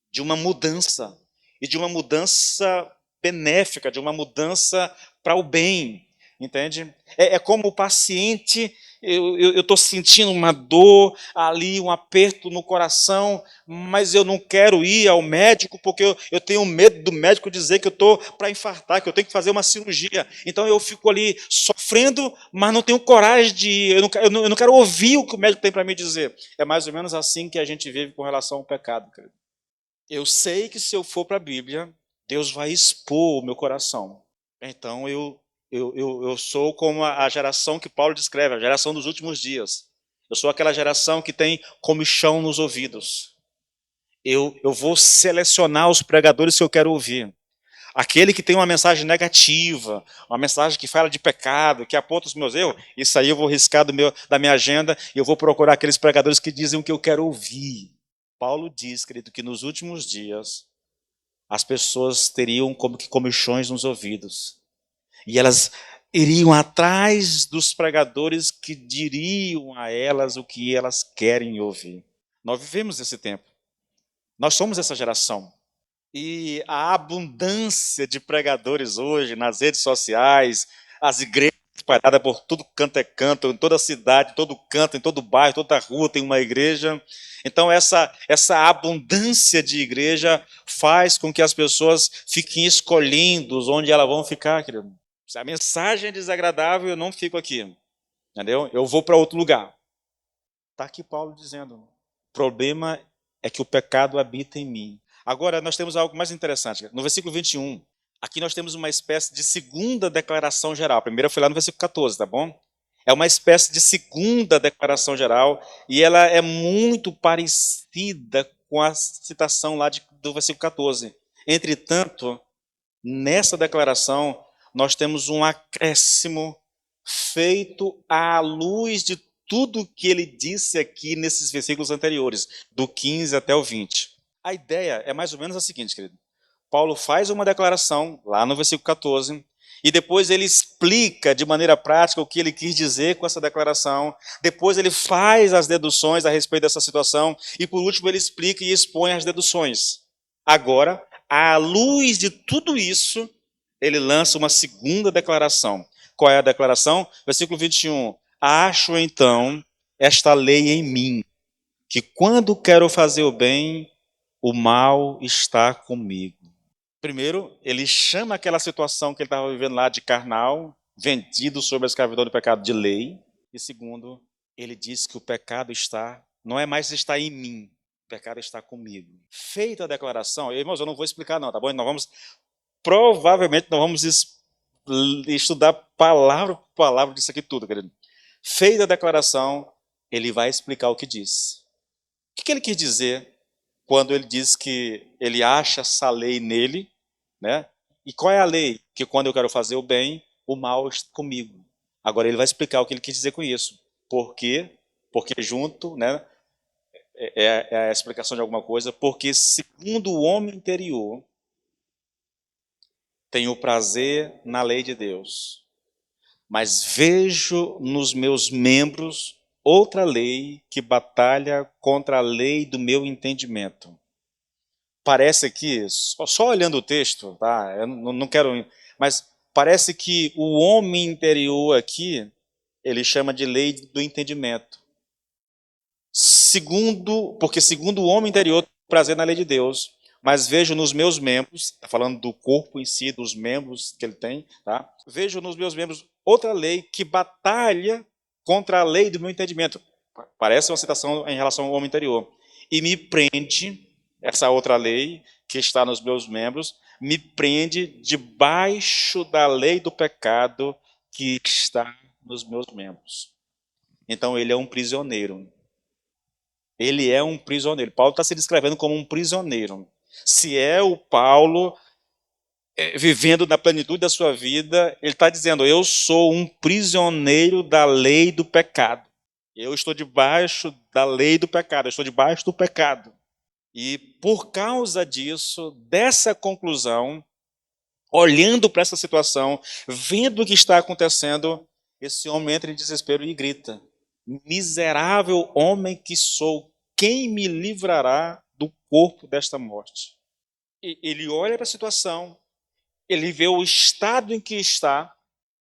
de uma mudança, e de uma mudança benéfica, de uma mudança para o bem, entende? É como o paciente, eu estou sentindo uma dor ali, um aperto no coração, mas eu não quero ir ao médico porque eu tenho medo do médico dizer que eu estou para infartar, que eu tenho que fazer uma cirurgia. Então eu fico ali sofrendo, mas não tenho coragem de ir, eu não quero ouvir o que o médico tem para me dizer. É mais ou menos assim que a gente vive com relação ao pecado, querido. Eu sei que se eu for para a Bíblia, Deus vai expor o meu coração. Então eu sou como a geração que Paulo descreve, a geração dos últimos dias. Eu sou aquela geração que tem comichão nos ouvidos. Eu vou selecionar os pregadores que eu quero ouvir. Aquele que tem uma mensagem negativa, uma mensagem que fala de pecado, que aponta os meus erros, isso aí eu vou riscar da minha agenda e eu vou procurar aqueles pregadores que dizem o que eu quero ouvir. Paulo diz, querido, que nos últimos dias as pessoas teriam como que comichões nos ouvidos. E elas iriam atrás dos pregadores que diriam a elas o que elas querem ouvir. Nós vivemos esse tempo. Nós somos essa geração. E a abundância de pregadores hoje nas redes sociais, as igrejas espalhadas por tudo canto é canto, em toda a cidade, todo canto, em todo bairro, toda rua tem uma igreja. Então essa abundância de igreja faz com que as pessoas fiquem escolhendo onde elas vão ficar, querido. Se a mensagem é desagradável, eu não fico aqui, entendeu? Eu vou para outro lugar. Está aqui Paulo dizendo, o problema é que o pecado habita em mim. Agora, nós temos algo mais interessante. No versículo 21, aqui nós temos uma espécie de segunda declaração geral. A primeira foi lá no versículo 14, tá bom? É uma espécie de segunda declaração geral e ela é muito parecida com a citação lá do versículo 14. Entretanto, nessa declaração, nós temos um acréscimo feito à luz de tudo que ele disse aqui nesses versículos anteriores, do 15 até o 20. A ideia é mais ou menos a seguinte, querido. Paulo faz uma declaração, lá no versículo 14, e depois ele explica de maneira prática o que ele quis dizer com essa declaração. Depois ele faz as deduções a respeito dessa situação. E por último ele explica e expõe as deduções. Agora, à luz de tudo isso, ele lança uma segunda declaração. Qual é a declaração? Versículo 21. Acho então esta lei em mim, que quando quero fazer o bem, o mal está comigo. Primeiro, ele chama aquela situação que ele estava vivendo lá de carnal, vendido sob a escravidão do pecado de lei. E segundo, ele diz que o pecado não é mais está em mim, o pecado está comigo. Feita a declaração, irmãos, eu não vou explicar não, tá bom? Provavelmente nós vamos estudar palavra por palavra disso aqui tudo, querido. Feita a declaração, ele vai explicar o que diz. O que ele quis dizer quando ele diz que ele acha essa lei nele, né? E qual é a lei? Que quando eu quero fazer o bem, o mal está comigo. Agora ele vai explicar o que ele quis dizer com isso. Por quê? Porque junto, né? É a explicação de alguma coisa. Porque segundo o homem interior, tenho prazer na lei de Deus, mas vejo nos meus membros outra lei que batalha contra a lei do meu entendimento. Parece aqui, só olhando o texto, tá? Eu não quero, mas parece que o homem interior aqui, ele chama de lei do entendimento. Porque segundo o homem interior, tenho prazer na lei de Deus, mas vejo nos meus membros, está falando do corpo em si, dos membros que ele tem, tá? Vejo nos meus membros outra lei que batalha contra a lei do meu entendimento. Parece uma citação em relação ao homem interior. E me prende, essa outra lei que está nos meus membros, me prende debaixo da lei do pecado que está nos meus membros. Então ele é um prisioneiro. Ele é um prisioneiro. Paulo está se descrevendo como um prisioneiro. Se é o Paulo vivendo na plenitude da sua vida, ele está dizendo: eu sou um prisioneiro da lei do pecado. Eu estou debaixo da lei do pecado, eu estou debaixo do pecado. E por causa disso, dessa conclusão, olhando para essa situação, vendo o que está acontecendo, esse homem entra em desespero e grita: miserável homem que sou, quem me livrará do corpo desta morte? E ele olha para a situação, ele vê o estado em que está,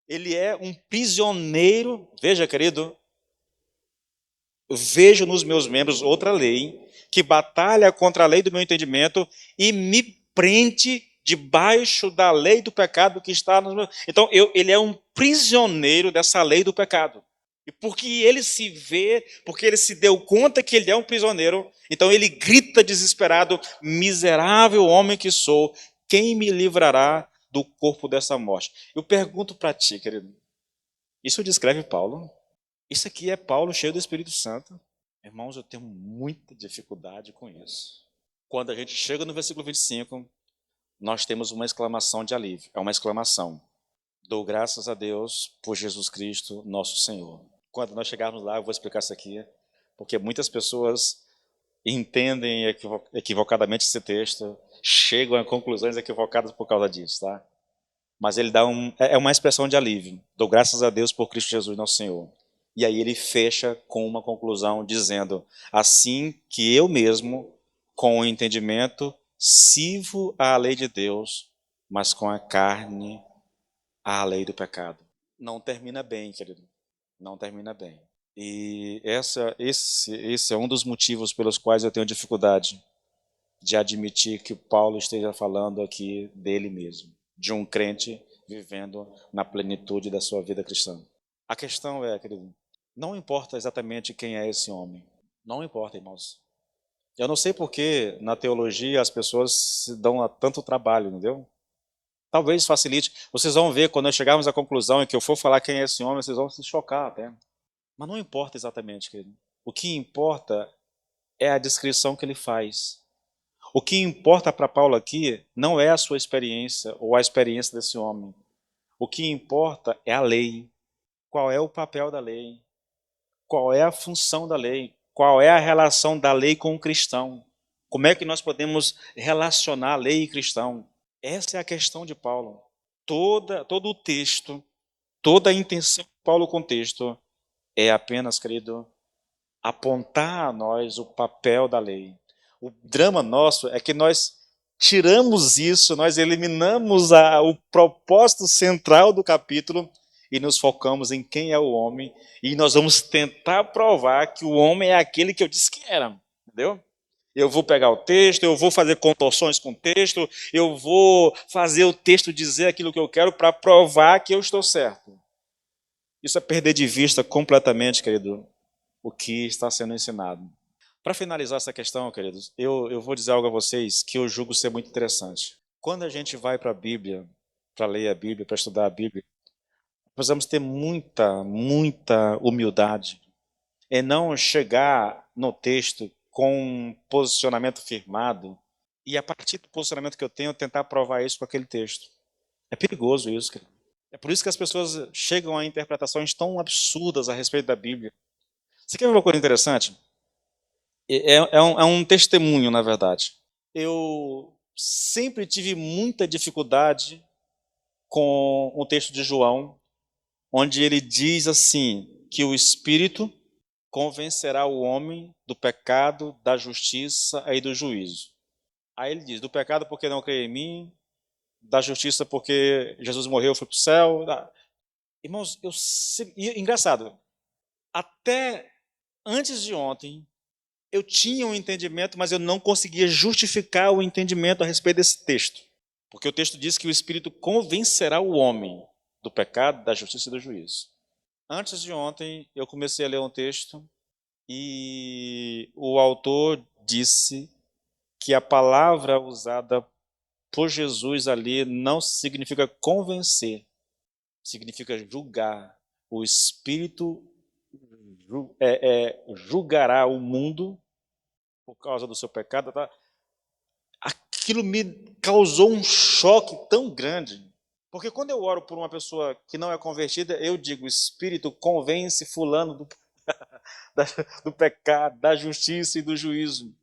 ele é um prisioneiro. Veja, querido, vejo nos meus membros outra lei que batalha contra a lei do meu entendimento e me prende debaixo da lei do pecado que está nos meus... Então, ele é um prisioneiro dessa lei do pecado. E porque ele se vê, porque ele se deu conta que ele é um prisioneiro, então ele grita desesperado: miserável homem que sou, quem me livrará do corpo dessa morte? Eu pergunto para ti, querido, isso descreve Paulo? Isso aqui é Paulo cheio do Espírito Santo? Irmãos, eu tenho muita dificuldade com isso. Quando a gente chega no versículo 25, nós temos uma exclamação de alívio. É uma exclamação: dou graças a Deus por Jesus Cristo, nosso Senhor. Quando nós chegarmos lá, eu vou explicar isso aqui, porque muitas pessoas entendem equivocadamente esse texto, chegam a conclusões equivocadas por causa disso, tá? Mas ele dá é uma expressão de alívio. Dou graças a Deus por Cristo Jesus, nosso Senhor. E aí ele fecha com uma conclusão dizendo: assim que eu mesmo, com o entendimento, sirvo à lei de Deus, mas com a carne à lei do pecado. Não termina bem, querido. Não termina bem. E esse é um dos motivos pelos quais eu tenho dificuldade de admitir que Paulo esteja falando aqui dele mesmo, de um crente vivendo na plenitude da sua vida cristã. A questão é, querido, não importa exatamente quem é esse homem. Não importa, irmãos. Eu não sei por que na teologia as pessoas se dão a tanto trabalho, entendeu? Talvez facilite. Vocês vão ver, quando nós chegarmos à conclusão em que eu for falar quem é esse homem, vocês vão se chocar até. Mas não importa exatamente, querido. O que importa é a descrição que ele faz. O que importa para Paulo aqui não é a sua experiência ou a experiência desse homem. O que importa é a lei. Qual é o papel da lei? Qual é a função da lei? Qual é a relação da lei com o cristão? Como é que nós podemos relacionar lei e cristão? Essa é a questão de Paulo. Todo o texto, toda a intenção de Paulo com o texto é apenas, querido, apontar a nós o papel da lei. O drama nosso é que nós tiramos isso, nós eliminamos o propósito central do capítulo e nos focamos em quem é o homem, e nós vamos tentar provar que o homem é aquele que eu disse que era, entendeu? Eu vou pegar o texto, eu vou fazer contorções com o texto, eu vou fazer o texto dizer aquilo que eu quero para provar que eu estou certo. Isso é perder de vista completamente, querido, o que está sendo ensinado. Para finalizar essa questão, queridos, eu vou dizer algo a vocês que eu julgo ser muito interessante. Quando a gente vai para a Bíblia, para ler a Bíblia, para estudar a Bíblia, precisamos ter muita humildade e não chegar no texto com um posicionamento firmado e, a partir do posicionamento que eu tenho, tentar provar isso com aquele texto. É perigoso isso, querido. É por isso que as pessoas chegam a interpretações tão absurdas a respeito da Bíblia. Você quer ver uma coisa interessante? É um testemunho, na verdade. Eu sempre tive muita dificuldade com o texto de João, onde ele diz assim, que o Espírito convencerá o homem do pecado, da justiça e do juízo. Aí ele diz, do pecado porque não crê em mim, da justiça porque Jesus morreu, foi para o céu. Irmãos, engraçado, até antes de ontem, eu tinha um entendimento, mas eu não conseguia justificar o entendimento a respeito desse texto. Porque o texto diz que o Espírito convencerá o homem do pecado, da justiça e do juízo. Antes de ontem, eu comecei a ler um texto e o autor disse que a palavra usada por Jesus ali não significa convencer, significa julgar. O Espírito julgará o mundo por causa do seu pecado. Tá? Aquilo me causou um choque tão grande. Porque quando eu oro por uma pessoa que não é convertida, eu digo, o Espírito convence fulano do pecado, da justiça e do juízo.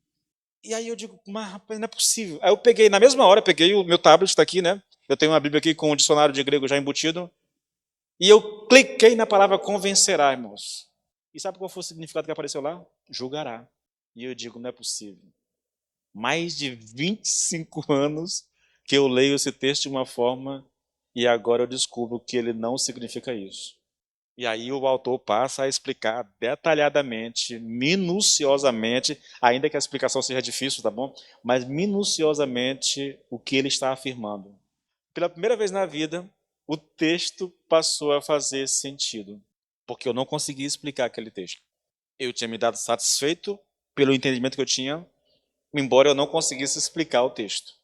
E aí eu digo, mas rapaz, não é possível. Aí eu peguei, na mesma hora, peguei o meu tablet, está aqui, né? Eu tenho uma Bíblia aqui com um dicionário de grego já embutido. E eu cliquei na palavra convencerá, irmãos. E sabe qual foi o significado que apareceu lá? Julgará. E eu digo, não é possível. Mais de 25 anos que eu leio esse texto de uma forma e agora eu descubro que ele não significa isso. E aí o autor passa a explicar detalhadamente, minuciosamente, ainda que a explicação seja difícil, tá bom? Mas minuciosamente o que ele está afirmando. Pela primeira vez na vida, o texto passou a fazer sentido, porque eu não conseguia explicar aquele texto. Eu tinha me dado satisfeito pelo entendimento que eu tinha, embora eu não conseguisse explicar o texto.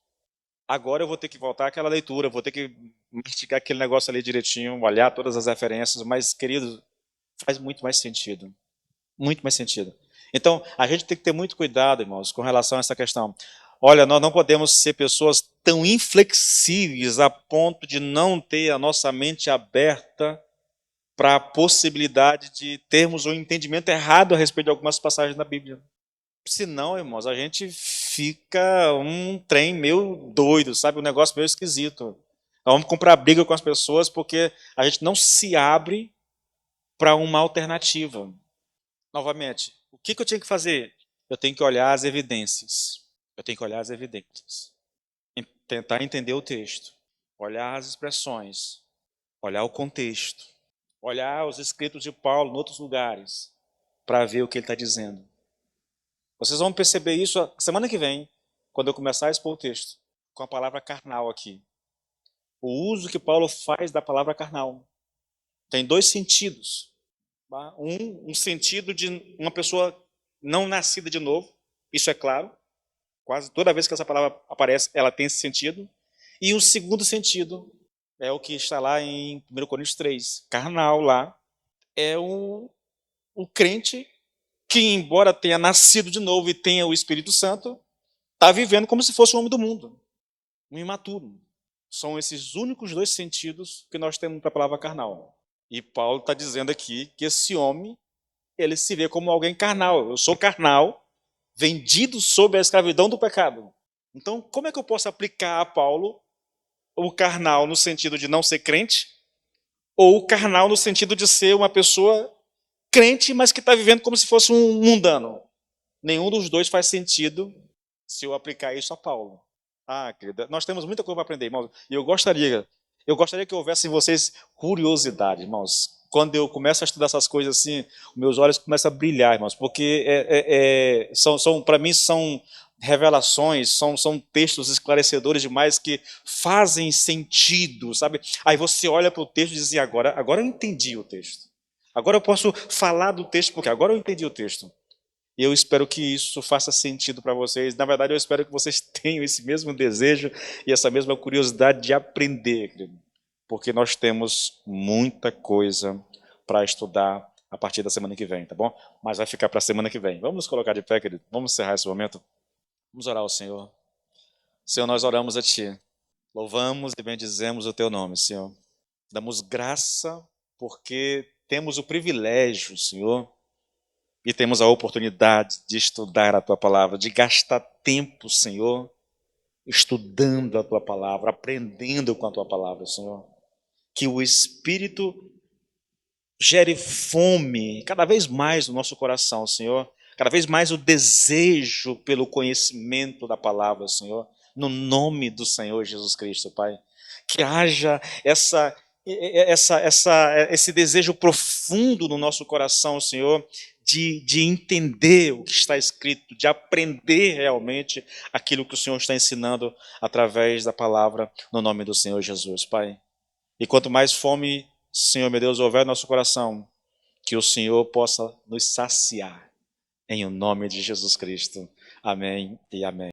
Agora eu vou ter que voltar àquela leitura, vou ter que mastigar aquele negócio ali direitinho, olhar todas as referências, mas, querido, faz muito mais sentido. Muito mais sentido. Então, a gente tem que ter muito cuidado, irmãos, com relação a essa questão. Olha, nós não podemos ser pessoas tão inflexíveis a ponto de não ter a nossa mente aberta para a possibilidade de termos um entendimento errado a respeito de algumas passagens da Bíblia. Senão, irmãos, a gente fica um trem meio doido, sabe? Um negócio meio esquisito. Nós vamos comprar briga com as pessoas porque a gente não se abre para uma alternativa. Novamente, o que eu tinha que fazer? Eu tenho que olhar as evidências. Eu tenho que olhar as evidências. Tentar entender o texto. Olhar as expressões. Olhar o contexto. Olhar os escritos de Paulo em outros lugares. Para ver o que ele está dizendo. Vocês vão perceber isso semana que vem, quando eu começar a expor o texto, com a palavra carnal aqui. O uso que Paulo faz da palavra carnal. Tem dois sentidos. Tá? Um sentido de uma pessoa não nascida de novo, isso é claro. Quase toda vez que essa palavra aparece, ela tem esse sentido. E um segundo sentido é o que está lá em 1 Coríntios 3. Carnal lá é o crente que, embora tenha nascido de novo e tenha o Espírito Santo, está vivendo como se fosse um homem do mundo, um imaturo. São esses únicos dois sentidos que nós temos para a palavra carnal. E Paulo está dizendo aqui que esse homem, ele se vê como alguém carnal. Eu sou carnal, vendido sob a escravidão do pecado. Então, como é que eu posso aplicar a Paulo o carnal no sentido de não ser crente, ou o carnal no sentido de ser uma pessoa crente, mas que está vivendo como se fosse um mundano? Nenhum dos dois faz sentido se eu aplicar isso a Paulo. Ah, querida, nós temos muita coisa para aprender, irmãos. E eu gostaria que houvesse em vocês curiosidade, irmãos. Quando eu começo a estudar essas coisas assim, meus olhos começam a brilhar, irmãos, porque para mim são revelações, são textos esclarecedores demais que fazem sentido, sabe? Aí você olha para o texto e diz, e agora eu entendi o texto. Agora eu posso falar do texto, porque agora eu entendi o texto. E eu espero que isso faça sentido para vocês. Na verdade, eu espero que vocês tenham esse mesmo desejo e essa mesma curiosidade de aprender, querido. Porque nós temos muita coisa para estudar a partir da semana que vem, tá bom? Mas vai ficar para a semana que vem. Vamos nos colocar de pé, querido? Vamos encerrar esse momento? Vamos orar ao Senhor. Senhor, nós oramos a Ti. Louvamos e bendizemos o Teu nome, Senhor. Damos graça porque temos o privilégio, Senhor, e temos a oportunidade de estudar a Tua Palavra, de gastar tempo, Senhor, estudando a Tua Palavra, aprendendo com a Tua Palavra, Senhor. Que o Espírito gere fome cada vez mais no nosso coração, Senhor. Cada vez mais o desejo pelo conhecimento da palavra, Senhor. No nome do Senhor Jesus Cristo, Pai. Que haja esse desejo profundo no nosso coração, Senhor, de entender o que está escrito, de aprender realmente aquilo que o Senhor está ensinando através da palavra, no nome do Senhor Jesus, Pai. E quanto mais fome, Senhor, meu Deus, houver no nosso coração, que o Senhor possa nos saciar, em o nome de Jesus Cristo. Amém e amém.